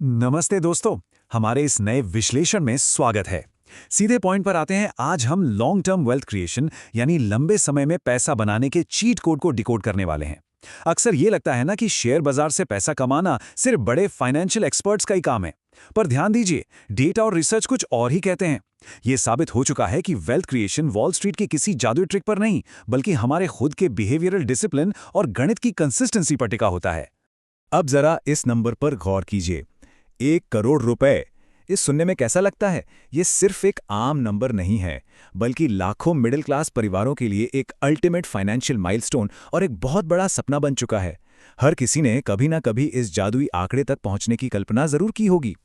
नमस्ते दोस्तों। हमारे इस नए विश्लेषण में स्वागत है। सीधे पॉइंट पर आते हैं। आज हम लॉन्ग टर्म वेल्थ क्रिएशन यानी लंबे समय में पैसा बनाने के चीट कोड को डिकोड करने वाले हैं। अक्सर ये लगता है ना कि शेयर बाजार से पैसा कमाना सिर्फ बड़े फाइनेंशियल एक्सपर्ट्स का ही काम है, पर ध्यान दीजिए, डेटा और रिसर्च कुछ और ही कहते हैं। ये साबित हो चुका है कि वेल्थ क्रिएशन वॉल स्ट्रीट की किसी जादुई ट्रिक पर नहीं, बल्कि हमारे खुद के बिहेवियरल डिसिप्लिन और गणित की कंसिस्टेंसी पर टिका होता है। अब जरा इस नंबर पर गौर कीजिए। 1 करोड़ रुपए। इस सुनने में कैसा लगता है? ये सिर्फ एक आम नंबर नहीं है, बल्कि लाखों मिडिल क्लास परिवारों के लिए एक अल्टीमेट फाइनेंशियल माइलस्टोन और एक बहुत बड़ा सपना बन चुका है। हर किसी ने कभी ना कभी इस जादुई आंकड़े तक पहुंचने की कल्पना जरूर की होगी।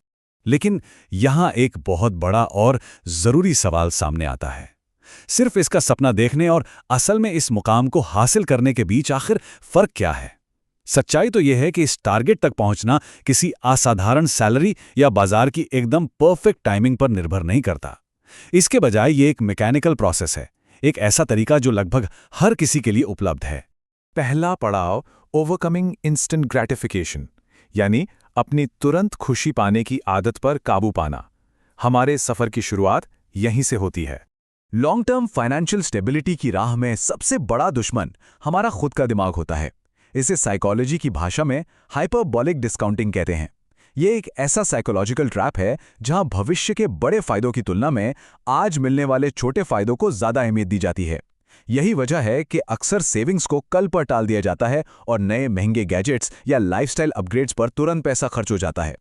लेकिन यहां एक बहुत बड़ा और जरूरी सवाल सामने आता है। सिर्फ इसका सपना देखने और असल में इस मुकाम को हासिल करने के बीच आखिर फर्क क्या है? सच्चाई तो यह है कि इस टारगेट तक पहुंचना किसी असाधारण सैलरी या बाजार की एकदम परफेक्ट टाइमिंग पर निर्भर नहीं करता। इसके बजाय ये एक मैकेनिकल प्रोसेस है, एक ऐसा तरीका जो लगभग हर किसी के लिए उपलब्ध है। पहला पड़ाव, ओवरकमिंग इंस्टेंट ग्रेटिफिकेशन, यानी अपनी तुरंत खुशी पाने की आदत पर काबू पाना। हमारे सफर की शुरुआत यहीं से होती है। लॉन्ग टर्म फाइनेंशियल स्टेबिलिटी की राह में सबसे बड़ा दुश्मन हमारा खुद का दिमाग होता है। इसे साइकोलॉजी की भाषा में हाइपरबोलिक डिस्काउंटिंग कहते हैं। ये एक ऐसा साइकोलॉजिकल ट्रैप है जहां भविष्य के बड़े फायदों की तुलना में आज मिलने वाले छोटे फायदों को ज्यादा अहमियत दी जाती है। यही वजह है कि अक्सर सेविंग्स को कल पर टाल दिया जाता है और नए महंगे गैजेट्स या लाइफस्टाइल अपग्रेड्स पर तुरंत पैसा खर्च हो जाता है।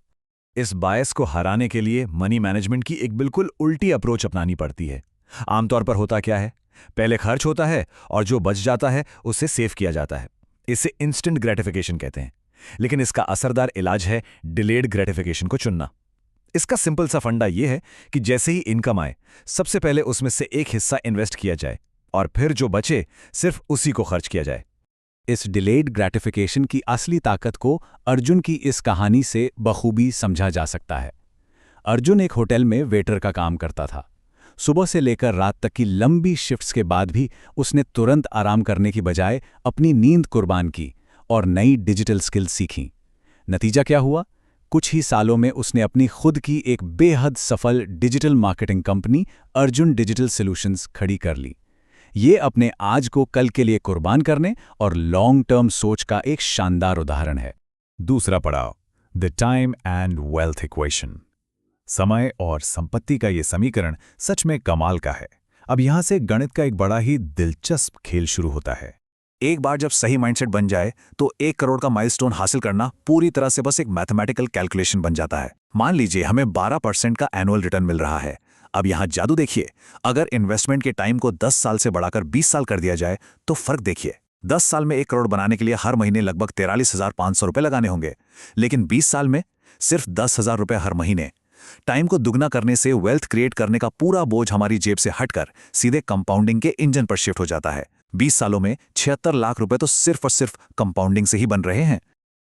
इस बायस को हराने के लिए मनी मैनेजमेंट की एक बिल्कुल उल्टी अप्रोच अपनानी पड़ती है। आमतौर पर होता क्या है, पहले खर्च होता है और जो बच जाता है उसे सेव किया जाता है। इसे इंस्टेंट ग्रेटिफिकेशन कहते हैं। लेकिन इसका असरदार इलाज है डिलेड ग्रेटिफिकेशन को चुनना। इसका सिंपल सा फंडा यह है कि जैसे ही इनकम आए, सबसे पहले उसमें से एक हिस्सा इन्वेस्ट किया जाए और फिर जो बचे सिर्फ उसी को खर्च किया जाए। इस डिलेड ग्रेटिफिकेशन की असली ताकत को अर्जुन की इस कहानी से बखूबी समझा जा सकता है। अर्जुन एक होटल में वेटर का काम करता था। सुबह से लेकर रात तक की लंबी शिफ्ट्स के बाद भी उसने तुरंत आराम करने की बजाय अपनी नींद कुर्बान की और नई डिजिटल स्किल्स सीखीं। नतीजा क्या हुआ? कुछ ही सालों में उसने अपनी खुद की एक बेहद सफल digital marketing company Arjun digital solutions खड़ी कर ली। ये अपने आज को कल के लिए कुर्बान करने और लॉन्ग टर्म सोच का एक शानदार उदाहरण है। दूसरा पड़ाव, the time and wealth equation. समय और संपत्ति का ये समीकरण सच में कमाल का है। अब यहां से गणित का एक बड़ा ही दिलचस्प खेल शुरू होता है। एक बार जब सही माइंडसेट बन जाए तो 1 करोड़ का माइलस्टोन हासिल करना पूरी तरह से बस एक मैथमेटिकल कैलकुलेशन बन जाता है। मान लीजिए हमें 12% का एनुअल रिटर्न मिल रहा है। अब यहां जादू देखिए, अगर इन्वेस्टमेंट के टाइम को 10 साल से बढ़ाकर 20 साल कर दिया जाए तो फर्क देखिए। 10 साल में 1 करोड़ बनाने के लिए हर महीने लगभग 43,500 रुपए लगाने होंगे, लेकिन 20 साल में सिर्फ 10,000 रुपए हर महीने। टाइम को दुगना करने से वेल्थ क्रिएट करने का पूरा बोझ हमारी जेब से हटकर सीधे कंपाउंडिंग के इंजन पर शिफ्ट हो जाता है। 20 सालों में 76 लाख रुपए तो सिर्फ और सिर्फ कंपाउंडिंग से ही बन रहे हैं।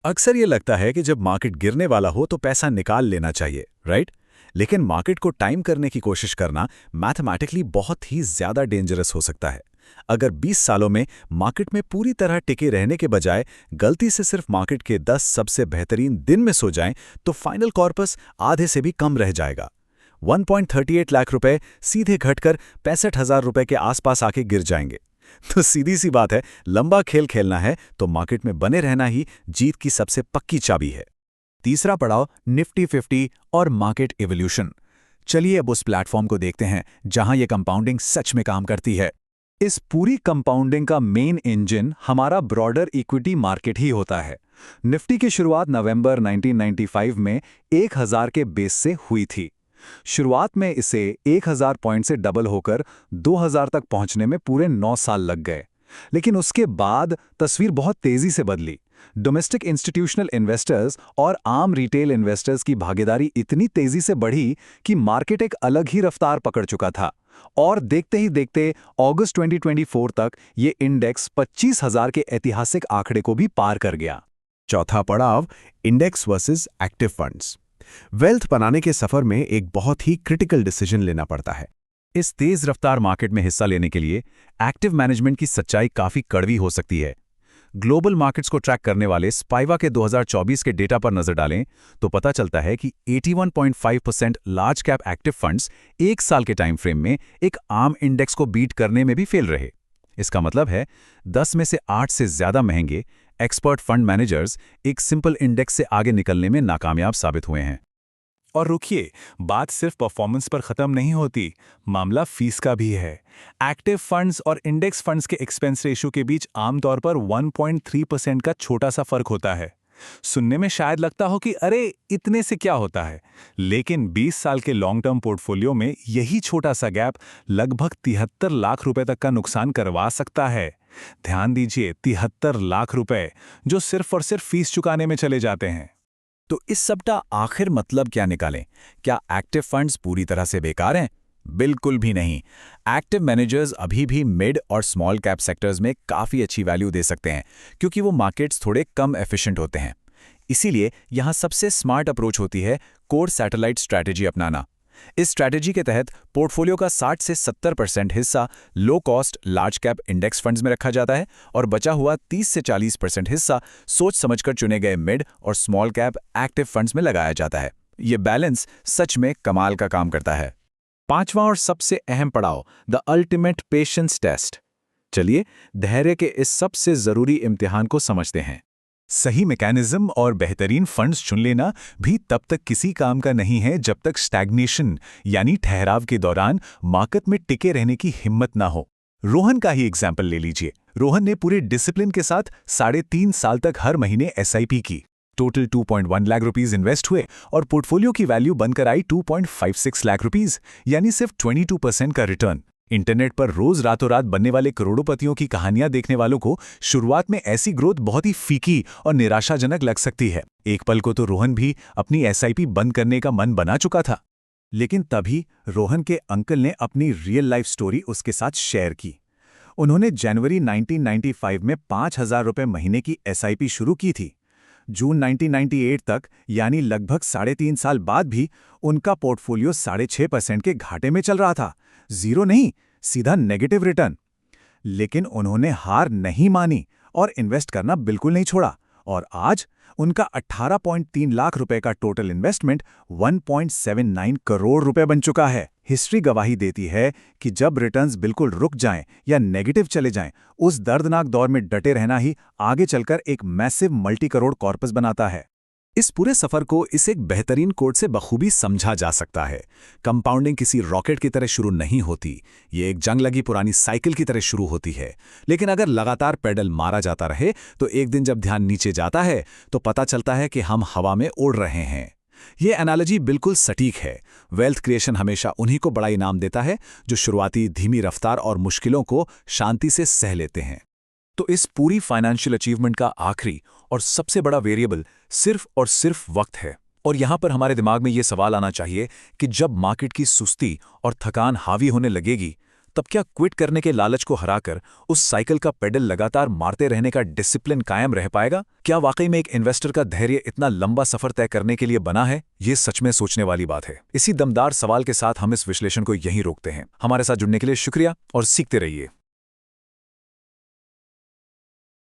अक्सर ये लगता है कि जब मार्केट गिरने वाला हो तो पैसा निकाल लेना चाहिए, राइट? लेकिन मार्केट को टाइम करने की कोशिश करना मैथमेटिकली बहुत ही ज्यादा डेंजरस हो सकता है। अगर 20 सालों में मार्केट में पूरी तरह टिके रहने के बजाय गलती से सिर्फ मार्केट के 10 सबसे बेहतरीन दिन में सो जाएं, तो फाइनल कॉर्पस आधे से भी कम रह जाएगा। 1.38 लाख रुपए सीधे घटकर 65,000 रुपए के आसपास आके गिर जाएंगे। तो सीधी सी बात है, लंबा खेल खेलना है तो मार्केट में बने रहना ही जीत की सबसे पक्की चाबी है। तीसरा पड़ाव, निफ्टी 50 और मार्केट इवोल्यूशन। चलिए अब उस प्लेटफॉर्म को देखते हैं जहां यह कंपाउंडिंग सच में काम करती है। इस पूरी कंपाउंडिंग का मेन इंजन हमारा ब्रॉडर इक्विटी मार्केट ही होता है। निफ्टी की शुरुआत नवंबर 1995 में 1000 के बेस से हुई थी। शुरुआत में इसे 1000 पॉइंट से डबल होकर 2000 तक पहुंचने में पूरे 9 साल लग गए। लेकिन उसके बाद तस्वीर बहुत तेजी से बदली। डोमेस्टिक इंस्टीट्यूशनल इन्वेस्टर्स और आम रिटेल इन्वेस्टर्स की भागीदारी इतनी तेजी से बढ़ी कि मार्केट एक अलग ही रफ्तार पकड़ चुका था और देखते ही देखते अगस्त 2024 तक ये इंडेक्स 25,000 के ऐतिहासिक आंकड़े को भी पार कर गया। चौथा पड़ाव, index versus active funds. Wealth बनाने के सफर में एक बहुत ही क्रिटिकल डिसीजन लेना पड़ता है। इस तेज रफ्तार मार्केट में हिस्सा लेने के लिए एक्टिव मैनेजमेंट की सच्चाई काफी कड़वी हो सकती है। ग्लोबल मार्केट्स को ट्रैक करने वाले स्पाइवा के 2024 के डेटा पर नजर डालें तो पता चलता है कि 81.5% लार्ज कैप एक्टिव फंड्स एक साल के टाइम फ्रेम में एक आम इंडेक्स को बीट करने में भी फेल रहे। इसका मतलब है 10 में से 8 से ज्यादा महंगे एक्सपर्ट फंड मैनेजर्स एक सिंपल इंडेक्स से आगे निकलने में नाकामयाब साबित हुए हैं। और रुकिए, बात सिर्फ परफॉर्मेंस पर खत्म नहीं होती, मामला फीस का भी है। एक्टिव फंड्स और इंडेक्स फंड्स के एक्सपेंस रेशियो के बीच आमतौर पर 1.3% का छोटा सा फर्क होता है। सुनने में शायद लगता हो कि अरे इतने से क्या होता है, लेकिन 20 साल के लॉन्ग टर्म पोर्टफोलियो में यही छोटा सा गैप लगभग 73 लाख रुपए तक का नुकसान करवा सकता है। ध्यान दीजिए, 73 लाख रुपए जो सिर्फ और सिर्फ फीस चुकाने में चले जाते हैं। तो इस सबका आखिर मतलब क्या निकालें? क्या एक्टिव फंड्स पूरी तरह से बेकार हैं? बिल्कुल भी नहीं। एक्टिव मैनेजर्स अभी भी मिड और स्मॉल कैप सेक्टर्स में काफ़ी अच्छी वैल्यू दे सकते हैं, क्योंकि वो मार्केट्स थोड़े कम एफिशिएंट होते हैं। इसीलिए यहाँ सबसे स्मार्ट अप्रोच होती है कोर सैटेलाइट स्ट्रैटेजी अपनाना। इस स्ट्रैटेजी के तहत पोर्टफोलियो का 60 से 70% हिस्सा low cost large cap index funds में रखा जाता है और बचा हुआ 30 से 40% हिस्सा सोच समझकर चुने गए मिड और स्मॉल कैप एक्टिव फंड्स में लगाया जाता है। ये बैलेंस सच में कमाल का काम करता है। पांचवा और सबसे अहम पड़ाव, द अल्टीमेट पेशेंस टेस्ट। चलिए धैर्य के इस सबसे जरूरी इम्तिहान को समझते हैं। सही मैकेनिज्म और बेहतरीन फंड्स चुन लेना भी तब तक किसी काम का नहीं है जब तक स्टैग्नेशन यानी ठहराव के दौरान मार्केट में टिके रहने की हिम्मत ना हो। रोहन का ही एग्जाम्पल ले लीजिए। रोहन ने पूरे डिसिप्लिन के साथ 3.5 साल तक हर महीने SIP की। टोटल 2.1 लाख रुपीज इन्वेस्ट हुए और पोर्टफोलियो की वैल्यू बनकर आई 2.56 लाख रुपीज, यानी सिर्फ 22% का रिटर्न। इंटरनेट पर रोज रातों रात बनने वाले करोड़ोंपतियों की कहानियां देखने वालों को शुरुआत में ऐसी ग्रोथ बहुत ही फीकी और निराशाजनक लग सकती है। एक पल को तो रोहन भी अपनी SIP बंद करने का मन बना चुका था, लेकिन तभी रोहन के अंकल ने अपनी रियल लाइफ स्टोरी उसके साथ शेयर की। उन्होंने जनवरी 1995 में 5,000 रुपये महीने की SIP शुरू की थी। जून 1998 तक, यानी लगभग 3.5 साल बाद भी उनका पोर्टफोलियो 6.5% के घाटे में चल रहा था। जीरो नहीं, सीधा नेगेटिव रिटर्न। लेकिन उन्होंने हार नहीं मानी और इन्वेस्ट करना बिल्कुल नहीं छोड़ा, और आज उनका 18.3 लाख रुपए का टोटल इन्वेस्टमेंट 1.79 करोड़ रुपए बन चुका है। हिस्ट्री गवाही देती है कि जब रिटर्न्स बिल्कुल रुक जाएं या नेगेटिव चले जाएं, उस दर्दनाक दौर में डटे रहना ही आगे चलकर एक मैसिव मल्टी करोड़ कॉर्पस बनाता है। इस पूरे सफर को इस एक बेहतरीन कोड से बखूबी समझा जा सकता है। कंपाउंडिंग किसी रॉकेट की तरह शुरू नहीं होती, ये एक जंग लगी पुरानी साइकिल की तरह शुरू होती है। लेकिन अगर लगातार पेडल मारा जाता रहे तो एक दिन जब ध्यान नीचे जाता है तो पता चलता है कि हम हवा में उड़ रहे हैं। ये एनालॉजी बिल्कुल सटीक है। वेल्थ क्रिएशन हमेशा उन्हीं को बड़ा इनाम देता है जो शुरुआती धीमी रफ्तार और मुश्किलों को शांति से सह लेते हैं। तो इस पूरी फाइनेंशियल अचीवमेंट का आखिरी और सबसे बड़ा वेरिएबल सिर्फ और सिर्फ वक्त है। और यहाँ पर हमारे दिमाग में ये सवाल आना चाहिए कि जब मार्केट की सुस्ती और थकान हावी होने लगेगी, तब क्या क्विट करने के लालच को हराकर उस साइकिल का पेडल लगातार मारते रहने का डिसिप्लिन कायम रह पाएगा? क्या वाकई में एक इन्वेस्टर का धैर्य इतना लंबा सफर तय करने के लिए बना है? ये सच में सोचने वाली बात है। इसी दमदार सवाल के साथ हम इस विश्लेषण को यहीं रोकते हैं। हमारे साथ जुड़ने के लिए शुक्रिया और सीखते रहिए।